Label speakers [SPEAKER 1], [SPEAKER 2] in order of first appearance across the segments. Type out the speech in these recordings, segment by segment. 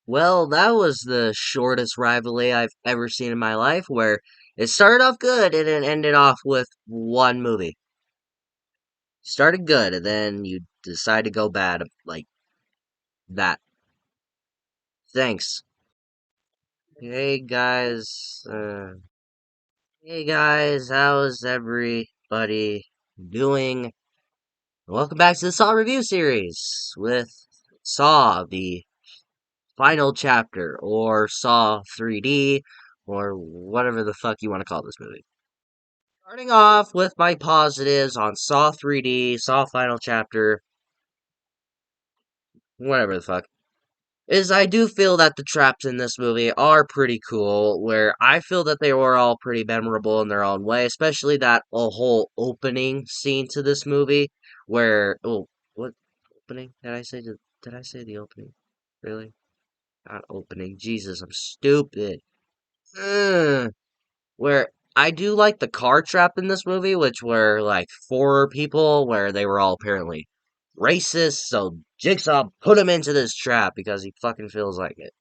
[SPEAKER 1] Well, that was the shortest rivalry I've ever seen in my life, where it started off good and it ended off with one movie. Started good, and then you decide to go bad like that. Thanks. Hey guys, how's everybody doing? Welcome back to the Saw review series with Saw, the final chapter, or Saw 3D, or whatever the fuck you want to call this movie. Starting off with my positives on Saw 3D, Saw Final Chapter, whatever the fuck, is I do feel that the traps in this movie are pretty cool, where I feel that they were all pretty memorable in their own way, especially that whole opening scene to this movie, where, oh, what opening? Did I say the opening? Really? Not opening. Jesus, I'm stupid. Ugh. Where I do like the car trap in this movie, which were like four people, where they were all apparently racist. So Jigsaw put him into this trap because he fucking feels like it.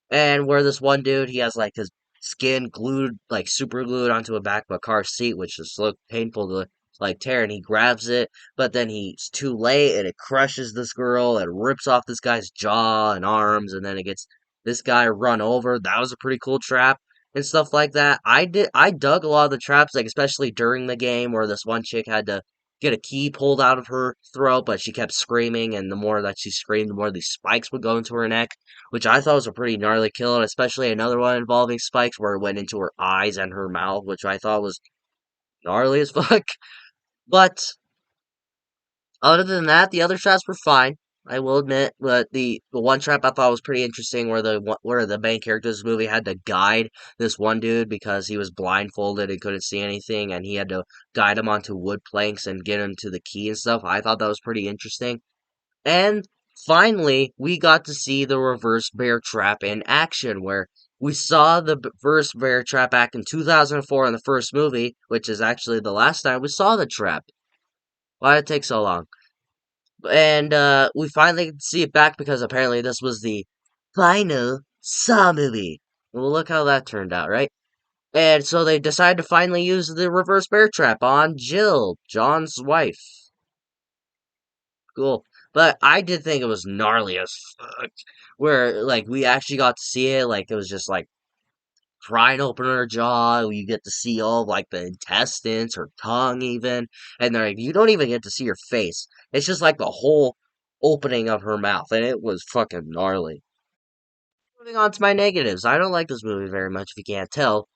[SPEAKER 1] And where this one dude, he has like his skin glued, like super glued onto the back of a car seat, which just looked painful to like tear. And he grabs it, but then he's too late, and it crushes this girl and rips off this guy's jaw and arms, and then it gets this guy run over. That was a pretty cool trap and stuff like that. I dug a lot of the traps, like especially during the game, where this one chick had to get a key pulled out of her throat, but she kept screaming, and the more that she screamed, the more these spikes would go into her neck, which I thought was a pretty gnarly kill, and especially another one involving spikes where it went into her eyes and her mouth, which I thought was gnarly as fuck. But other than that, the other traps were fine. I will admit, but the one trap I thought was pretty interesting, where the main character of this movie had to guide this one dude because he was blindfolded and couldn't see anything, and he had to guide him onto wood planks and get him to the key and stuff. I thought that was pretty interesting. And finally, we got to see the reverse bear trap in action, where we saw the reverse bear trap back in 2004 in the first movie, which is actually the last time we saw the trap. Why did it take so long? And we finally get to see it back because apparently this was the final Saw movie. Well, look how that turned out, right? And so they decided to finally use the reverse bear trap on Jill, John's wife. Cool. But I did think it was gnarly as fuck. Where, like, we actually got to see it. Like, it was just, like, prying open her jaw. You get to see all, like, the intestines, her tongue, even. And, like, you don't even get to see her face. It's just, like, the whole opening of her mouth. And it was fucking gnarly. Moving on to my negatives. I don't like this movie very much, if you can't tell.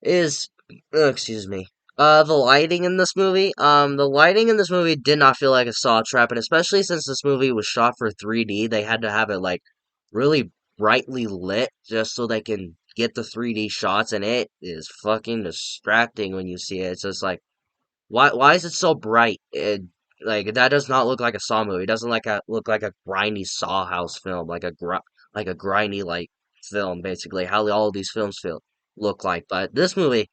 [SPEAKER 1] Is excuse me. The lighting in this movie. The lighting in this movie did not feel like a Saw trap, and especially since this movie was shot for 3D, they had to have it like really brightly lit just so they can get the 3D shots, and it is fucking distracting when you see it. It's just like, why is it so bright? Like that does not look like a Saw movie. It doesn't look like a grindy Saw house film, like a grindy like film, basically how all of these films feel look like. But this movie,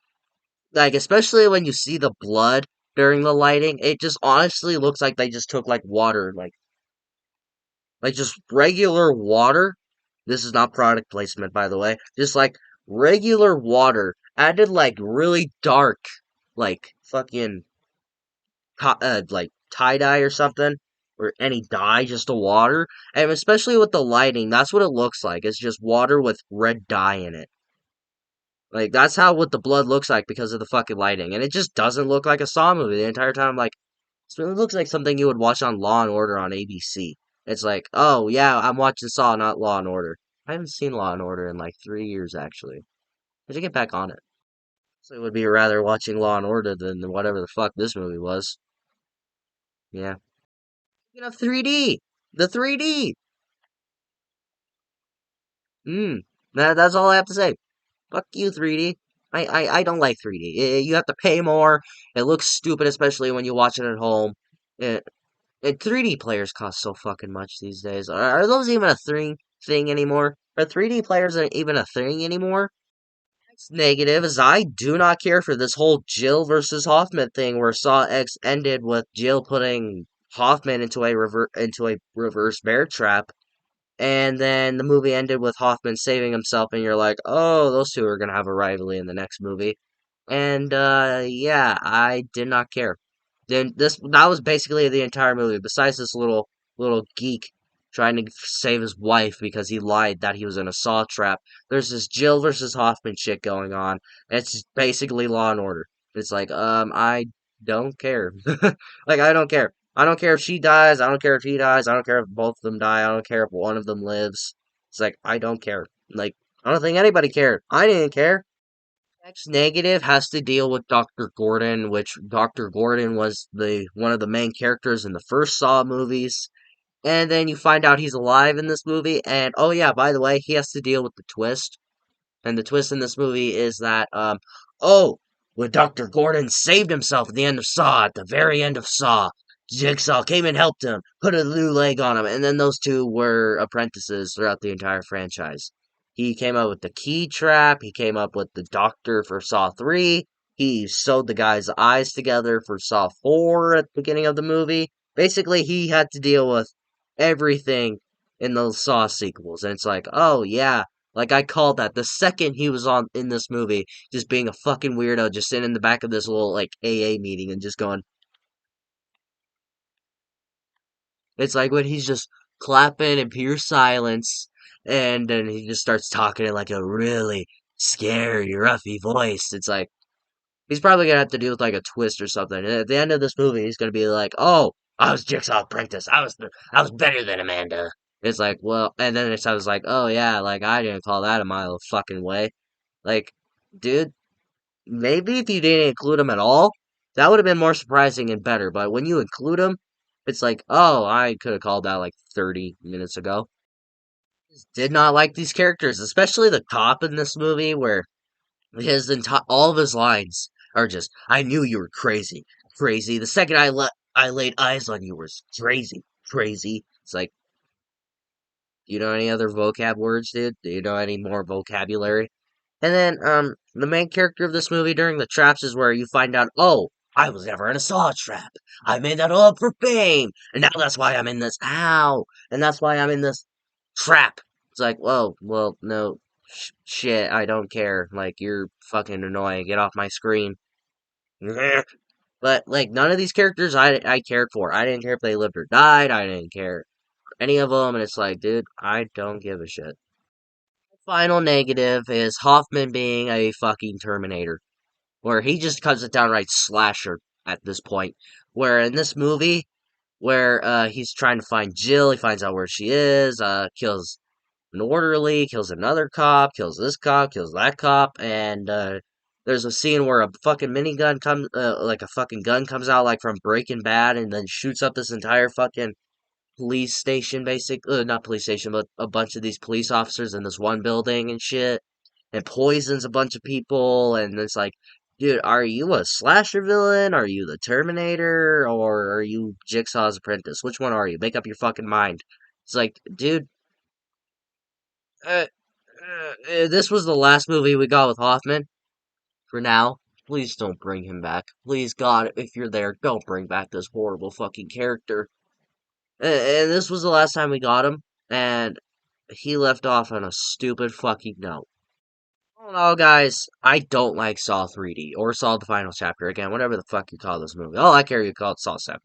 [SPEAKER 1] like especially when you see the blood during the lighting, it just honestly looks like they just took like water, like just regular water. This is not product placement, by the way. Just like regular water added like really dark, like fucking like tie dye or something, or any dye, just the water, and especially with the lighting, that's what it looks like. It's just water with red dye in it. Like that's how what the blood looks like because of the fucking lighting, and it just doesn't look like a Saw movie the entire time. Like it looks like something you would watch on Law and Order on ABC. It's like, oh yeah, I'm watching Saw, not Law and Order. I haven't seen Law and Order in like 3 years actually. I should get back on it. So it would be rather watching Law and Order than whatever the fuck this movie was. Yeah. Speaking of 3D, the 3D. That's all I have to say. Fuck you, 3D. I don't like 3D. You have to pay more. It looks stupid, especially when you watch it at home. It, 3D players cost so fucking much these days. Are those even a thing anymore? Are 3D players even a thing anymore? Next negative is I do not care for this whole Jill versus Hoffman thing where Saw X ended with Jill putting Hoffman into a reverse bear trap. And then the movie ended with Hoffman saving himself, and you're like, oh, those two are gonna have a rivalry in the next movie. And yeah, I did not care. Then this that was basically the entire movie. Besides this little geek trying to save his wife because he lied that he was in a saw trap. There's this Jill versus Hoffman shit going on. It's basically Law and Order. It's like, I don't care. Like, I don't care. I don't care if she dies. I don't care if he dies. I don't care if both of them die. I don't care if one of them lives. It's like, I don't care. Like, I don't think anybody cared. I didn't care. Next negative has to deal with Dr. Gordon, which Dr. Gordon was the one of the main characters in the first Saw movies. And then you find out he's alive in this movie, and oh yeah, by the way, he has to deal with the twist. And the twist in this movie is that, oh, when Dr. Gordon saved himself at the end of Saw, at the very end of Saw, Jigsaw came and helped him, put a new leg on him, and then those two were apprentices throughout the entire franchise. He came up with the key trap, he came up with the doctor for Saw 3, he sewed the guy's eyes together for Saw 4 at the beginning of the movie. Basically, he had to deal with everything in those Saw sequels, and it's like, oh yeah, like I called that the second he was on in this movie, just being a fucking weirdo, just sitting in the back of this little like AA meeting and just going. It's like when he's just clapping in pure silence, and then he just starts talking in like a really scary, ruffy voice. It's like he's probably gonna have to deal with like a twist or something. And at the end of this movie, he's gonna be like, "Oh, I was Jigsaw apprentice. I was better than Amanda." It's like, well, and then I was like, "Oh yeah, like I didn't call that a mile of fucking way." Like, dude, maybe if you didn't include him at all, that would have been more surprising and better. But when you include him, it's like, oh, I could have called that like 30 minutes ago. Did not like these characters, especially the cop in this movie, where his entire all of his lines are just, "I knew you were crazy, crazy. The second I laid eyes on you was crazy, crazy." It's like, do you know any other vocab words, dude? Do you know any more vocabulary? And then, the main character of this movie during the traps is where you find out, oh, I was never in a saw trap. I made that all up for fame. And now that's why I'm in this, ow. And that's why I'm in this trap. It's like, whoa, well, no, shit, I don't care. Like, you're fucking annoying. Get off my screen. But, like, none of these characters I cared for. I didn't care if they lived or died. I didn't care any of them. And it's like, dude, I don't give a shit. Final negative is Hoffman being a fucking Terminator, where he just cuts it downright slasher at this point. Where in this movie, where he's trying to find Jill, he finds out where she is, kills an orderly, kills another cop, kills this cop, kills that cop, and there's a scene where a fucking minigun comes, like a fucking gun comes out like from Breaking Bad, and then shoots up this entire fucking police station, not police station, but a bunch of these police officers in this one building and shit, and poisons a bunch of people, and it's like, dude, are you a slasher villain? Are you the Terminator? Or are you Jigsaw's apprentice? Which one are you? Make up your fucking mind. It's like, dude, uh, this was the last movie we got with Hoffman, for now. Please don't bring him back. Please, God, if you're there, don't bring back this horrible fucking character. And this was the last time we got him, and he left off on a stupid fucking note. All in all, guys, I don't like Saw 3D or Saw the Final Chapter again, whatever the fuck you call this movie. All I care you call it Saw 7.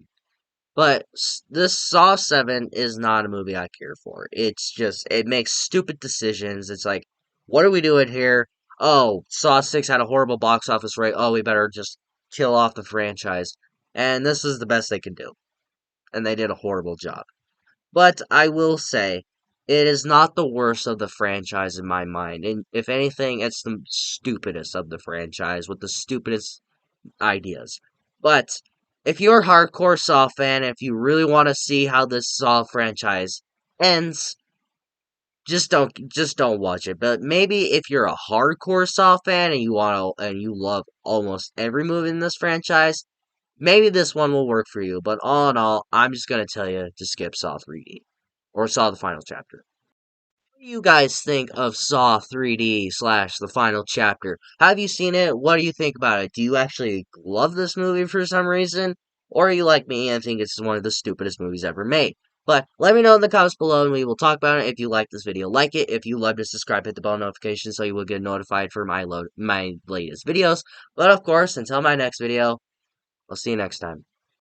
[SPEAKER 1] But this Saw 7 is not a movie I care for. It's just it makes stupid decisions. It's like, what are we doing here? Oh, Saw 6 had a horrible box office rate. Oh, we better just kill off the franchise. And this is the best they could do. And they did a horrible job. But I will say, it is not the worst of the franchise in my mind. And if anything, it's the stupidest of the franchise with the stupidest ideas. But if you're a hardcore Saw fan, if you really want to see how this Saw franchise ends, just don't watch it. But maybe if you're a hardcore Saw fan and you love almost every movie in this franchise, maybe this one will work for you, but all in all, I'm just gonna tell you to skip Saw 3D. Or Saw the Final Chapter. What do you guys think of Saw 3D slash the Final Chapter? Have you seen it? What do you think about it? Do you actually love this movie for some reason? Or are you like me and think it's one of the stupidest movies ever made? But let me know in the comments below and we will talk about it. If you like this video, like it. If you love to subscribe, hit the bell notification so you will get notified for my latest videos. But of course, until my next video, I'll see you next time.